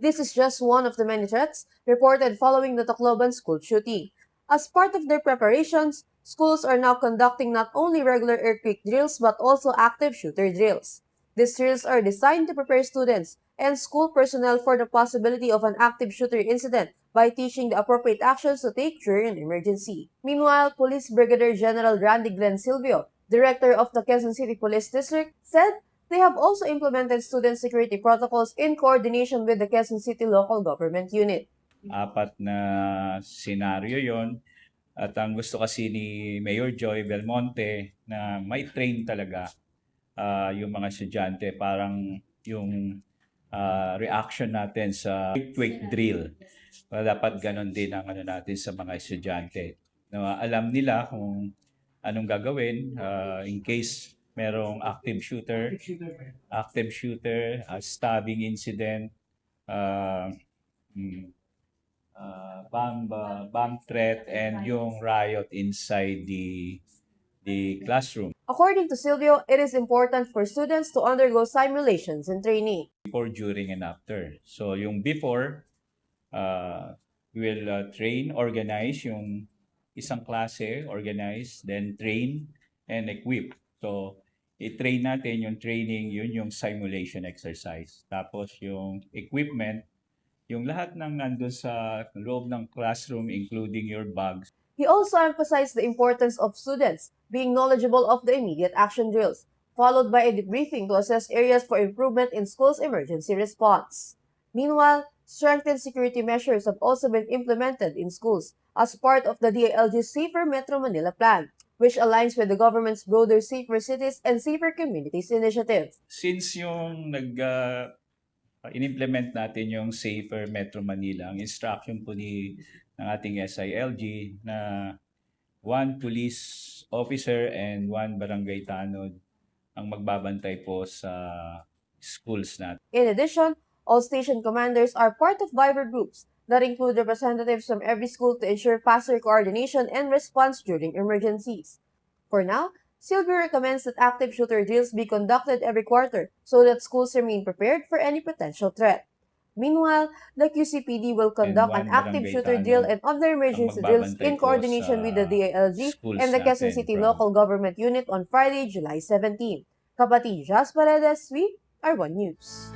This is just one of the many threats reported following the Tacloban school shooting. As part of their preparations, schools are now conducting not only regular earthquake drills but also active shooter drills. These drills are designed to prepare students and school personnel for the possibility of an active shooter incident by teaching the appropriate actions to take during an emergency. Meanwhile, Police Brigadier General Randy Glenn Silvio, Director of the Quezon City Police District, said they have also implemented student security protocols in coordination with the Quezon City Local Government Unit. Apat na senaryo yon. At ang gusto kasi ni Mayor Joy Belmonte na may train talaga yung mga estudyante, parang yung reaction natin sa quick drill. Dapat ganon din ang natin sa mga estudyante. Alam nila kung anong gagawin in case merong active shooter, stabbing incident, bomb threat, and yung riot inside the classroom. According to Silvio, it is important for students to undergo simulations and training. Before, during, and after. So yung before, we will train, organize yung isang klase, organize, then train and equip. So i-train natin yung training, yun yung simulation exercise. Tapos yung equipment, yung lahat ng nandun sa loob ng classroom, including your bags. He also emphasized the importance of students being knowledgeable of the immediate action drills, followed by a debriefing to assess areas for improvement in schools' emergency response. Meanwhile, strengthened security measures have also been implemented in schools as part of the DILG's Safer Metro Manila Plan, which aligns with the government's broader Safer Cities and Safer Communities initiative. Since yung in-implement natin yung Safer Metro Manila, ang instruction po ng ating SILG na 1 police officer and 1 barangay tanod ang magbabantay po sa schools natin. In addition, all station commanders are part of Viber groups that include representatives from every school to ensure faster coordination and response during emergencies. For now, Silvio recommends that active shooter drills be conducted every quarter so that schools remain prepared for any potential threat. Meanwhile, the QCPD will conduct an active shooter drill and other emergency drills in coordination with the DILG and the Quezon City Local Government Unit on Friday, July 17. Kapatid Jas Paredes, we are One News.